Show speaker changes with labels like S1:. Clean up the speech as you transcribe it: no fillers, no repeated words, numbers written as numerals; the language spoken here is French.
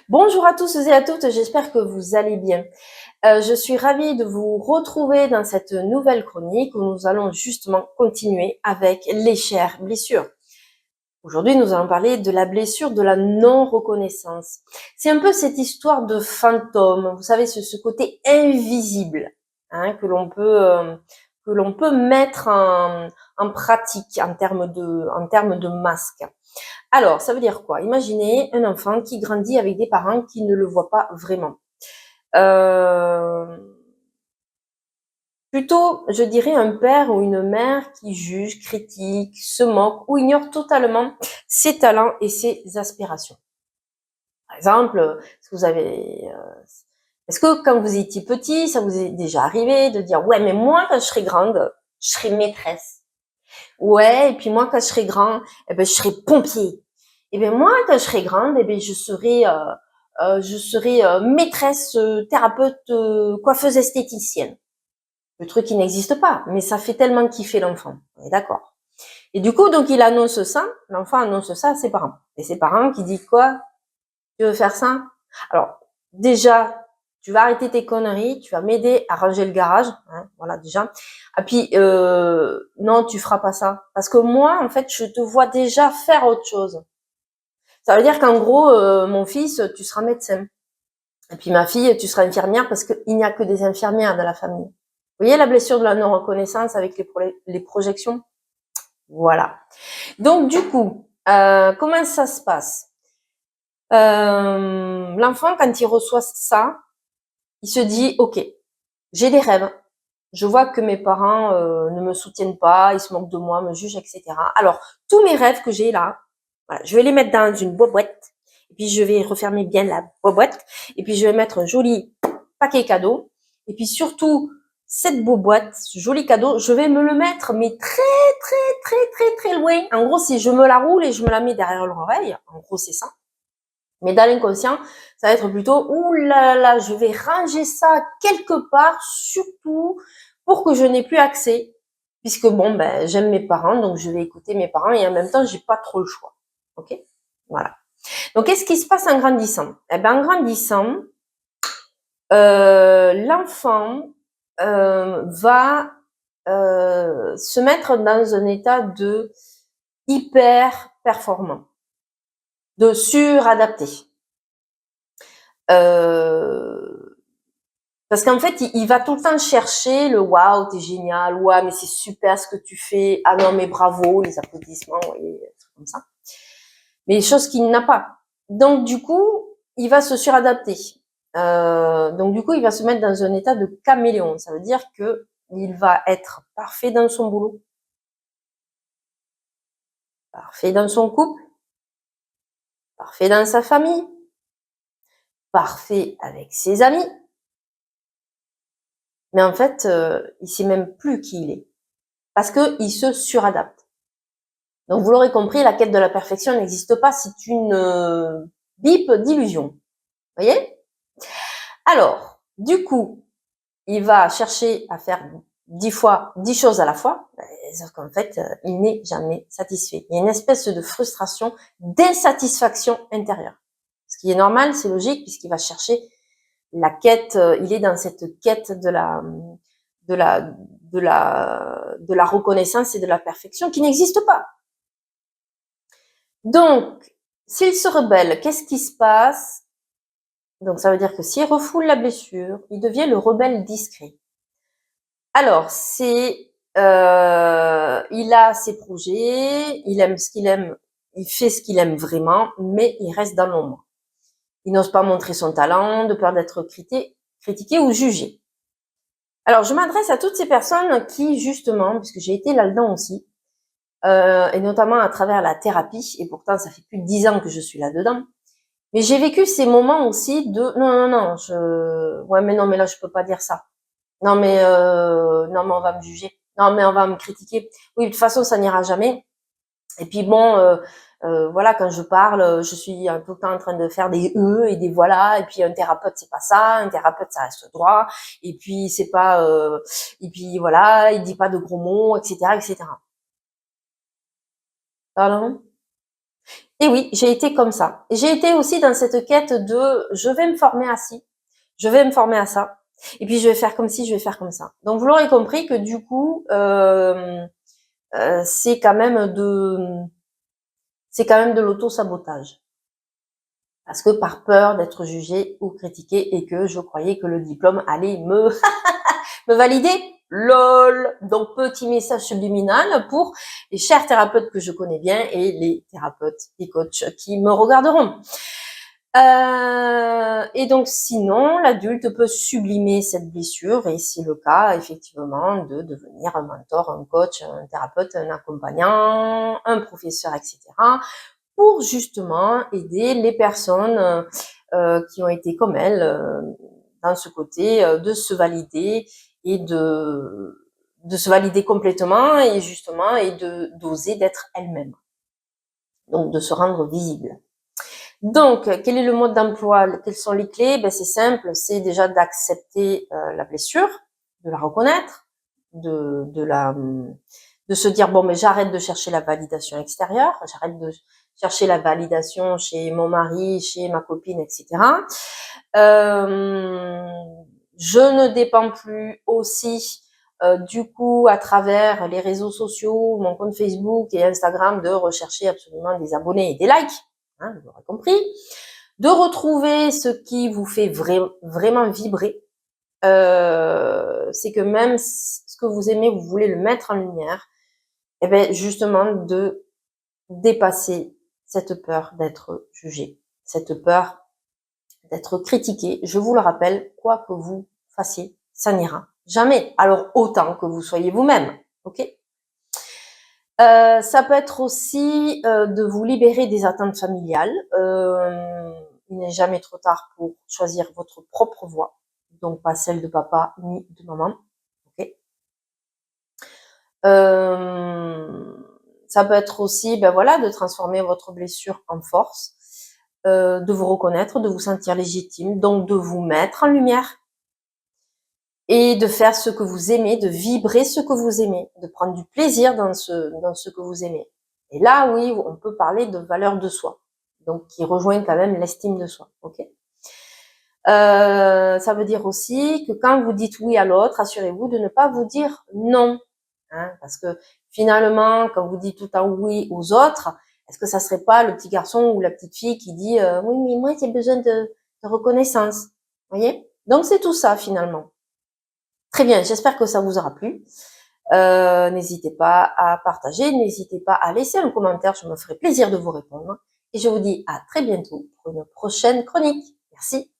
S1: Bonjour à tous et à toutes, j'espère que vous allez bien. Je suis ravie de vous retrouver dans cette nouvelle chronique où nous allons justement continuer avec les chères blessures. Aujourd'hui, nous allons parler de la blessure de la non-reconnaissance. C'est un peu cette histoire de fantôme, vous savez, ce côté invisible que l'on peut mettre en pratique en termes de masque. Alors, ça veut dire quoi? Imaginez un enfant qui grandit avec des parents qui ne le voient pas vraiment. Euh, Plutôt, je dirais un père ou une mère qui juge, critique, se moque ou ignore totalement ses talents et ses aspirations. Par exemple, est-ce que quand vous étiez petit, ça vous est déjà arrivé de dire, ouais, mais moi, quand je serai grande, je serai maîtresse. Ouais, et puis moi, quand je serai grand, eh ben, je serai pompier. Et bien moi, quand je serai grande, eh bien je serai maîtresse, thérapeute, coiffeuse esthéticienne. Le truc qui n'existe pas, mais ça fait tellement kiffer l'enfant. On est d'accord. Et du coup, donc il annonce ça, l'enfant annonce ça à ses parents. Et ses parents qui disent quoi? Tu veux faire ça? Alors déjà, tu vas arrêter tes conneries, tu vas m'aider à ranger le garage, hein, voilà déjà. Et puis non, tu feras pas ça, parce que moi, en fait, je te vois déjà faire autre chose. Ça veut dire qu'en gros, mon fils, tu seras médecin. Et puis ma fille, tu seras infirmière parce qu'il n'y a que des infirmières dans la famille. Vous voyez la blessure de la non-reconnaissance avec les projections? Voilà. Donc du coup, comment ça se passe? L'enfant, quand il reçoit ça, il se dit, OK, j'ai des rêves. Je vois que mes parents ne me soutiennent pas, ils se moquent de moi, me jugent, etc. Alors, tous mes rêves que j'ai là, voilà, je vais les mettre dans une boîte. Et puis, je vais refermer bien la boîte. Et puis, je vais mettre un joli paquet cadeau. Et puis, surtout, cette boîte, ce joli cadeau, je vais me le mettre, mais très loin. En gros, si je me la roule et je me la mets derrière l'oreille, en gros, c'est ça. Mais dans l'inconscient, ça va être plutôt, ouh là là, je vais ranger ça quelque part, surtout pour que je n'ai plus accès. Puisque bon, ben, j'aime mes parents, donc je vais écouter mes parents et en même temps, j'ai pas trop le choix. Ok? Voilà. Donc, qu'est-ce qui se passe en grandissant? Eh ben, en grandissant, l'enfant va se mettre dans un état de hyper performant, de suradapté. Parce qu'en fait, il va tout le temps chercher le waouh, t'es génial, ouais, mais c'est super ce que tu fais, ah non, mais bravo, les applaudissements, vous voyez, des trucs comme ça. Mais choses qu'il n'a pas. Donc, du coup, il va se suradapter. Donc, du coup, il va se mettre dans un état de caméléon. Ça veut dire que il va être parfait dans son boulot, parfait dans son couple, parfait dans sa famille, parfait avec ses amis. Mais en fait, il sait même plus qui il est. Parce qu'il se suradapte. Donc, vous l'aurez compris, la quête de la perfection n'existe pas, c'est une bip d'illusion. Vous voyez? Alors, du coup, il va chercher à faire 10 fois 10 choses à la fois, sauf qu'en fait, il n'est jamais satisfait. Il y a une espèce de frustration, d'insatisfaction intérieure. Ce qui est normal, c'est logique, puisqu'il va chercher la quête, il est dans cette quête de la, de la reconnaissance et de la perfection qui n'existe pas. Donc, s'il se rebelle, qu'est-ce qui se passe? Donc, ça veut dire que s'il refoule la blessure, il devient le rebelle discret. Alors, il a ses projets, il aime ce qu'il aime, il fait ce qu'il aime vraiment, mais il reste dans l'ombre. Il n'ose pas montrer son talent, de peur d'être critiqué ou jugé. Alors, je m'adresse à toutes ces personnes qui, justement, puisque j'ai été là-dedans aussi, et notamment à travers la thérapie, et pourtant ça fait plus de 10 ans que je suis là-dedans, mais j'ai vécu ces moments aussi de ouais mais non mais là je peux pas dire ça. Non mais on va me juger. Non mais on va me critiquer. Oui, de toute façon ça n'ira jamais. Et puis bon voilà, quand je parle, je suis tout le temps en train de faire des et des voilà, et puis un thérapeute c'est pas ça, un thérapeute ça reste droit, et puis c'est pas et puis voilà, il dit pas de gros mots, etc., etc. Pardon? Et oui, j'ai été comme ça. Et j'ai été aussi dans cette quête de je vais me former à ci, je vais me former à ça, et puis je vais faire comme ci, je vais faire comme ça. Donc vous l'aurez compris que du coup, c'est quand même de l'auto-sabotage. Parce que par peur d'être jugé ou critiqué et que je croyais que le diplôme allait me valider. LOL. Donc, petit message subliminal pour les chers thérapeutes que je connais bien et les thérapeutes et coachs qui me regarderont. Et donc, sinon, l'adulte peut sublimer cette blessure et c'est le cas, effectivement, de devenir un mentor, un coach, un thérapeute, un accompagnant, un professeur, etc. pour justement aider les personnes qui ont été comme elle dans ce côté de se valider et de se valider complètement et justement et de d'oser d'être elle-même. Donc de se rendre visible. Donc, quel est le mode d'emploi? Quelles sont les clés? Ben, c'est simple, c'est déjà d'accepter la blessure, de la reconnaître, de se dire bon, mais j'arrête de chercher la validation extérieure, j'arrête de chercher la validation chez mon mari, chez ma copine, etc. Je ne dépends plus aussi du coup à travers les réseaux sociaux, mon compte Facebook et Instagram de rechercher absolument des abonnés et des likes, hein, vous l'aurez compris, de retrouver ce qui vous fait vraiment vibrer. C'est que même ce que vous aimez, vous voulez le mettre en lumière, et bien justement de dépasser cette peur d'être jugé, cette peur d'être critiqué. Je vous le rappelle, quoi que vous fassiez, ça n'ira jamais. Alors autant que vous soyez vous-même, ok? Ça peut être aussi de vous libérer des attentes familiales. Il n'est jamais trop tard pour choisir votre propre voie, donc pas celle de papa ni de maman. Ok. Ça peut être aussi, ben voilà, de transformer votre blessure en force, de vous reconnaître, de vous sentir légitime, donc de vous mettre en lumière et de faire ce que vous aimez, de vibrer ce que vous aimez, de prendre du plaisir dans ce que vous aimez. Et là, oui, on peut parler de valeur de soi, donc qui rejoint quand même l'estime de soi. Ok. Ça veut dire aussi que quand vous dites oui à l'autre, assurez-vous de ne pas vous dire non, hein, parce que finalement, quand vous dites tout le temps oui aux autres, est-ce que ça serait pas le petit garçon ou la petite fille qui dit oui, mais moi j'ai besoin de reconnaissance, vous voyez? Donc c'est tout ça finalement. Très bien, j'espère que ça vous aura plu. N'hésitez pas à partager, n'hésitez pas à laisser un commentaire, je me ferai plaisir de vous répondre. Et je vous dis à très bientôt pour une prochaine chronique. Merci.